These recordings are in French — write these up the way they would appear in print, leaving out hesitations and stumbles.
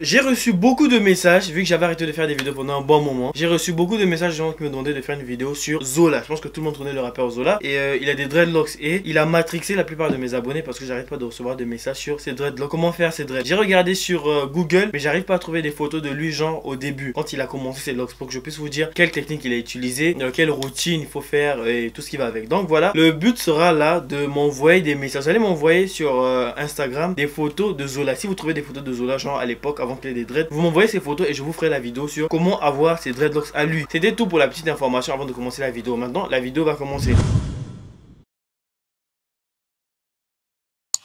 J'ai reçu beaucoup de messages, vu que j'avais arrêté de faire des vidéos pendant un bon moment. J'ai reçu beaucoup de messages de gens qui me demandaient de faire une vidéo sur Zola. Je pense que tout le monde connaît le rappeur Zola. Et il a des dreadlocks et il a matrixé la plupart de mes abonnés parce que j'arrête pas de recevoir des messages sur ses dreadlocks. Comment faire ses dreads? J'ai regardé sur Google, mais j'arrive pas à trouver des photos de lui genre au début, quand il a commencé ses locks, pour que je puisse vous dire quelle technique il a utilisé, quelle routine il faut faire et tout ce qui va avec. Donc voilà, le but sera là de m'envoyer des messages. Vous allez m'envoyer sur Instagram des photos de Zola. Si vous trouvez des photos de Zola genre à l'époque avant qu'il ait des dreads, vous m'envoyez ces photos et je vous ferai la vidéo sur comment avoir ces dreadlocks à lui. C'était tout pour la petite information avant de commencer la vidéo. Maintenant, la vidéo va commencer.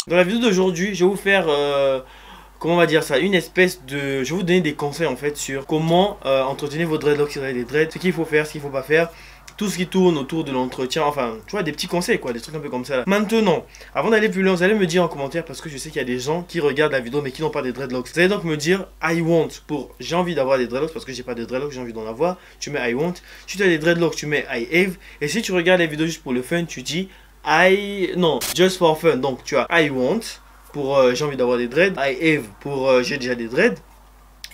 Dans la vidéo d'aujourd'hui, je vais vous faire... comment on va dire ça, une espèce de... Je vais vous donner des conseils en fait sur comment entretenir vos dreadlocks si vous avez des dreads, ce qu'il faut faire, ce qu'il faut pas faire, tout ce qui tourne autour de l'entretien, enfin, tu vois, des petits conseils quoi, des trucs un peu comme ça là. Maintenant, avant d'aller plus loin, vous allez me dire en commentaire, parce que je sais qu'il y a des gens qui regardent la vidéo mais qui n'ont pas des dreadlocks. Vous allez donc me dire I want pour j'ai envie d'avoir des dreadlocks parce que j'ai pas de dreadlocks, j'ai envie d'en avoir. Tu mets I want. Si tu as des dreadlocks, tu mets I have. Et si tu regardes les vidéos juste pour le fun, tu dis non, just for fun. Donc tu as I want pour j'ai envie d'avoir des dreads, I have pour j'ai déjà des dreads,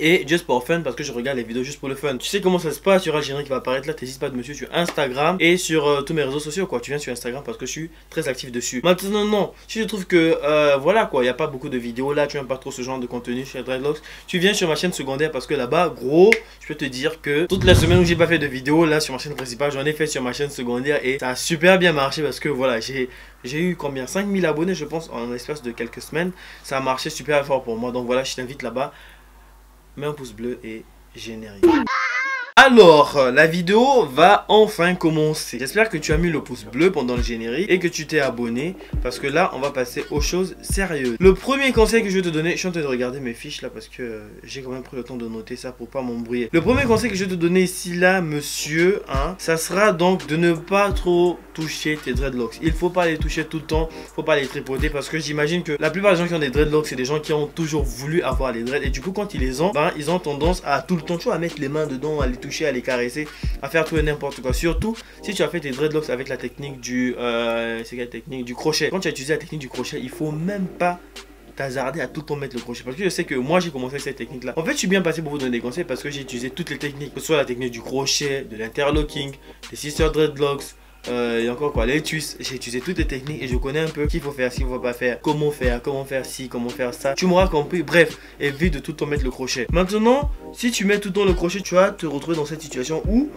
et just for fun parce que je regarde les vidéos juste pour le fun. Tu sais comment ça se passe, il y aura le générique qui va apparaître là, t'hésites pas de me suivre sur Instagram et sur tous mes réseaux sociaux quoi. Tu viens sur Instagram parce que je suis très actif dessus. Maintenant non, si je trouve que voilà quoi, il n'y a pas beaucoup de vidéos là, tu n'aimes pas trop ce genre de contenu sur Dreadlocks, tu viens sur ma chaîne secondaire parce que là-bas gros, je peux te dire que toute la semaine où j'ai pas fait de vidéo là sur ma chaîne principale, j'en ai fait sur ma chaîne secondaire et ça a super bien marché parce que voilà, j'ai eu combien, 5000 abonnés je pense en l'espace de quelques semaines. Ça a marché super fort pour moi, donc voilà, je t'invite là-bas. Mets un pouce bleu et générique. Alors, la vidéo va enfin commencer. J'espère que tu as mis le pouce bleu pendant le générique et que tu t'es abonné parce que là, on va passer aux choses sérieuses. Le premier conseil que je vais te donner, je suis en train de regarder mes fiches là parce que j'ai quand même pris le temps de noter ça pour pas m'embrouiller. Le premier conseil que je vais te donner ici là, monsieur, hein, ça sera donc de ne pas trop toucher tes dreadlocks. Il faut pas les toucher tout le temps, faut pas les tripoter parce que j'imagine que la plupart des gens qui ont des dreadlocks, c'est des gens qui ont toujours voulu avoir les dreads et du coup quand ils les ont, ben, ils ont tendance à tout le temps, tu vois, à mettre les mains dedans, à les toucher, à les caresser, à faire tout et n'importe quoi. Surtout si tu as fait tes dreadlocks avec la technique du c'est quelle technique du crochet. Quand tu as utilisé la technique du crochet, il faut même pas t'hasarder à tout le temps mettre le crochet parce que je sais que moi j'ai commencé avec cette technique là. En fait je suis bien passé pour vous donner des conseils parce que j'ai utilisé toutes les techniques, que ce soit la technique du crochet, de l'interlocking, des sister dreadlocks, et encore quoi, les tues. J'ai utilisé toutes les techniques et je connais un peu ce qu'il faut faire, ce qu'il ne faut pas faire, comment faire ci, comment faire ça. Tu m'auras compris. Bref, évite de tout le temps mettre le crochet. Maintenant, si tu mets tout le temps le crochet, tu vas te retrouver dans cette situation où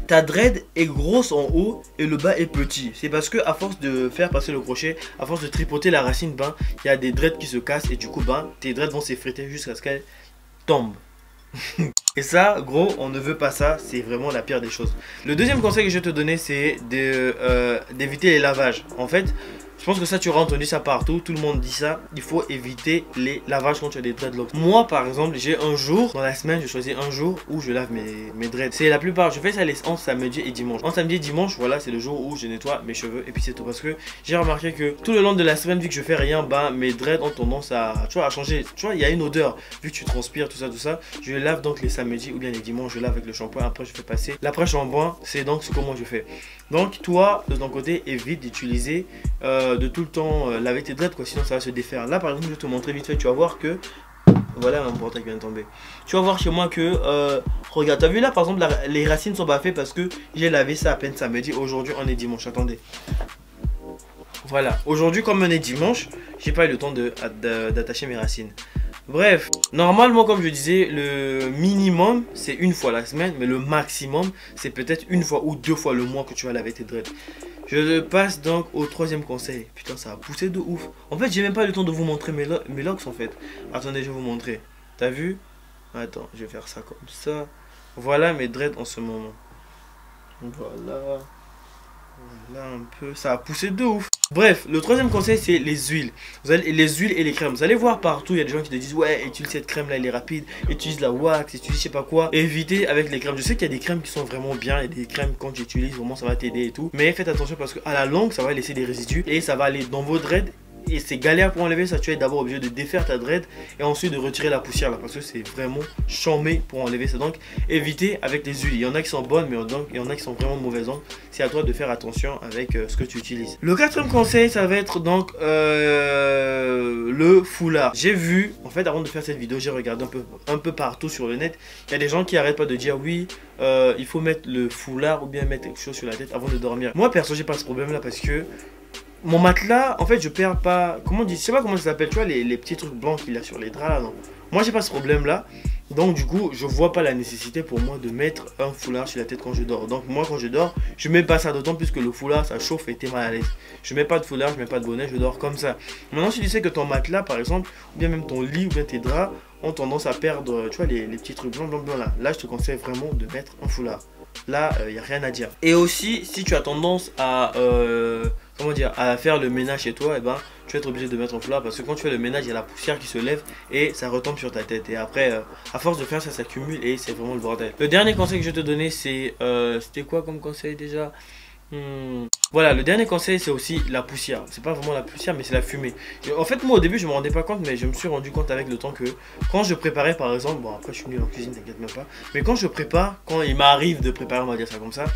ta dread est grosse en haut et le bas est petit. C'est parce que à force de faire passer le crochet, à force de tripoter la racine, ben il y a des dreads qui se cassent et du coup ben tes dreads vont s'effriter jusqu'à ce qu'elles tombent. Et ça, gros, on ne veut pas ça, c'est vraiment la pire des choses. Le deuxième conseil que je vais te donner, c'est d'éviter les lavages. En fait, je pense que ça, tu auras entendu ça partout, tout le monde dit ça. Il faut éviter les lavages quand tu as des dreadlocks. Moi, par exemple, j'ai un jour, dans la semaine, je choisis un jour où je lave mes dreads. C'est la plupart, je fais ça en samedi et dimanche. En samedi et dimanche, voilà, c'est le jour où je nettoie mes cheveux et puis c'est tout. Parce que j'ai remarqué que tout le long de la semaine, vu que je fais rien, bah, mes dreads ont tendance à, tu vois, à changer. Tu vois, il y a une odeur, vu que tu transpires, tout ça. Je lave donc les samedis ou bien les dimanches, je lave avec le shampoing. Après, je fais passer l'après-shampoing. C'est donc comment je fais. Donc, toi, de ton côté, évite d'utiliser de tout le temps laver tes dreads quoi, sinon ça va se défaire. Là par exemple je vais te montrer vite fait, tu vas voir que voilà mon portable qui vient de tomber. Tu vas voir chez moi que regarde, t'as vu là par exemple les racines sont pas faites parce que j'ai lavé ça à peine samedi. Aujourd'hui on est dimanche, attendez. Voilà, aujourd'hui comme on est dimanche, j'ai pas eu le temps d'attacher mes racines. Bref, normalement comme je disais, le minimum c'est une fois la semaine, mais le maximum c'est peut-être une fois ou deux fois le mois que tu vas laver tes dreads. Je passe donc au troisième conseil. Putain, ça a poussé de ouf. En fait, j'ai même pas le temps de vous montrer mes locks en fait. Attendez, je vais vous montrer. T'as vu? Attends, je vais faire ça comme ça. Voilà mes dreads en ce moment. Voilà. Voilà un peu. Ça a poussé de ouf. Bref, le troisième conseil c'est les huiles. Les huiles et les crèmes. Vous allez voir partout, il y a des gens qui te disent ouais, utilise cette crème là, elle est rapide. Utilise la wax, utilise je sais pas quoi. Évitez avec les crèmes. Je sais qu'il y a des crèmes qui sont vraiment bien. Il y a des crèmes quand tu utilises, vraiment ça va t'aider et tout. Mais faites attention parce qu'à la longue, ça va laisser des résidus et ça va aller dans vos dreads et c'est galère pour enlever ça. Tu es d'abord obligé de défaire ta dread et ensuite de retirer la poussière là parce que c'est vraiment chambé pour enlever ça. Donc évitez avec les huiles. Il y en a qui sont bonnes mais il y en a qui sont vraiment mauvaises. Donc c'est à toi de faire attention avec ce que tu utilises. Le quatrième conseil, ça va être donc le foulard. J'ai vu, en fait avant de faire cette vidéo, j'ai regardé un peu partout sur le net. Il y a des gens qui arrêtent pas de dire oui, il faut mettre le foulard ou bien mettre quelque chose sur la tête avant de dormir. Moi perso j'ai pas ce problème là parce que mon matelas, en fait, je perds pas. Comment on dit? Je sais pas comment ça s'appelle, tu vois, les petits trucs blancs qu'il a sur les draps là, non. Moi, j'ai pas ce problème là. Donc, du coup, je vois pas la nécessité pour moi de mettre un foulard sur la tête quand je dors. Donc, moi, quand je dors, je mets pas ça, d'autant plus que le foulard ça chauffe et t'es mal à l'aise. Je mets pas de foulard, je mets pas de bonnet, je dors comme ça. Maintenant, si tu sais que ton matelas, par exemple, ou bien même ton lit ou bien tes draps ont tendance à perdre, tu vois, les petits trucs blancs là. Là, je te conseille vraiment de mettre un foulard. Là, il n'y a rien à dire. Et aussi, si tu as tendance à comment dire, à faire le ménage chez toi, et ben, tu vas être obligé de mettre un foulard parce que quand tu fais le ménage, il y a la poussière qui se lève et ça retombe sur ta tête. Et après, à force de faire ça, s'accumule et c'est vraiment le bordel. Le dernier conseil que je vais te donner, c'est c'était quoi comme conseil déjà? Voilà, le dernier conseil c'est aussi la poussière. C'est pas vraiment la poussière mais c'est la fumée. En fait moi au début je me rendais pas compte mais je me suis rendu compte avec le temps que quand je préparais par exemple, bon après je suis nul en cuisine t'inquiète même pas, mais quand je prépare, quand il m'arrive de préparer on va dire ça comme ça,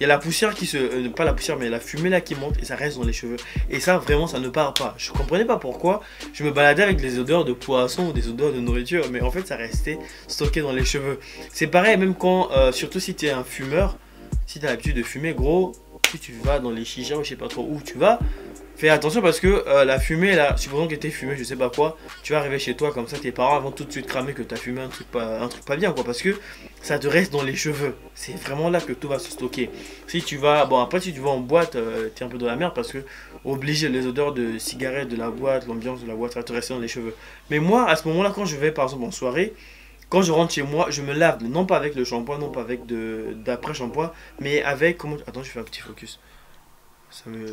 il y a la poussière qui se, pas la poussière mais la fumée là qui monte et ça reste dans les cheveux. Et ça vraiment ça ne part pas. Je comprenais pas pourquoi je me baladais avec des odeurs de poisson ou des odeurs de nourriture mais en fait ça restait stocké dans les cheveux. C'est pareil même quand, surtout si tu es un fumeur, si tu as l'habitude de fumer gros, si tu vas dans les chichas ou je sais pas trop où tu vas, fais attention parce que la fumée là, supposons que tu es fumé je sais pas quoi, tu vas arriver chez toi comme ça, tes parents vont tout de suite cramer que tu as fumé un truc pas bien quoi, parce que ça te reste dans les cheveux. C'est vraiment là que tout va se stocker. Si tu vas, bon après si tu vas en boîte, tu es un peu dans la merde parce que obligé les odeurs de cigarettes, de la boîte, l'ambiance de la boîte, ça va te rester dans les cheveux. Mais moi à ce moment là quand je vais par exemple en soirée, quand je rentre chez moi, je me lave, non pas avec le shampoing, non pas avec d'après-shampoing, mais avec, comment... Attends, je fais un petit focus. Ça me...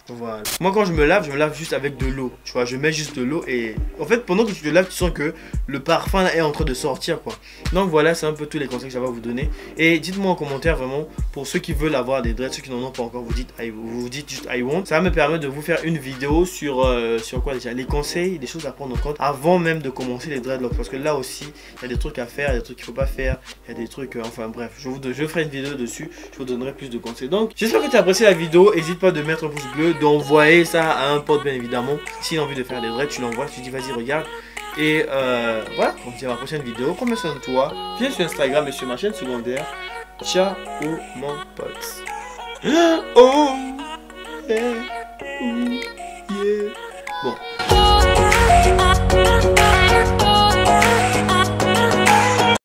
Voilà. Moi quand je me lave juste avec de l'eau. Tu vois, je mets juste de l'eau et... En fait, pendant que tu te laves, tu sens que le parfum là, est en train de sortir, quoi. Donc voilà, c'est un peu tous les conseils que ça va vous donner. Et dites-moi en commentaire, vraiment, pour ceux qui veulent avoir des dreads, ceux qui n'en ont pas encore, vous dites juste I want. Ça va me permettre de vous faire une vidéo sur, sur quoi déjà? Les conseils, des choses à prendre en compte avant même de commencer les dreadlocks. Parce que là aussi, il y a des trucs à faire, il y a des trucs qu'il faut pas faire, il y a des trucs... enfin bref, je ferai une vidéo dessus, je vous donnerai plus de conseils. Donc, j'espère que tu as apprécié la vidéo. N'hésite pas de mettre un pouce bleu, d'envoyer ça à un pote bien évidemment. S'il a envie de faire des dreads, tu l'envoies, tu dis vas-y regarde. Et voilà, on se dit à la prochaine vidéo. Prends soin de toi. Viens sur Instagram et sur ma chaîne secondaire. Ciao mon pote. Oh yeah, oh, yeah.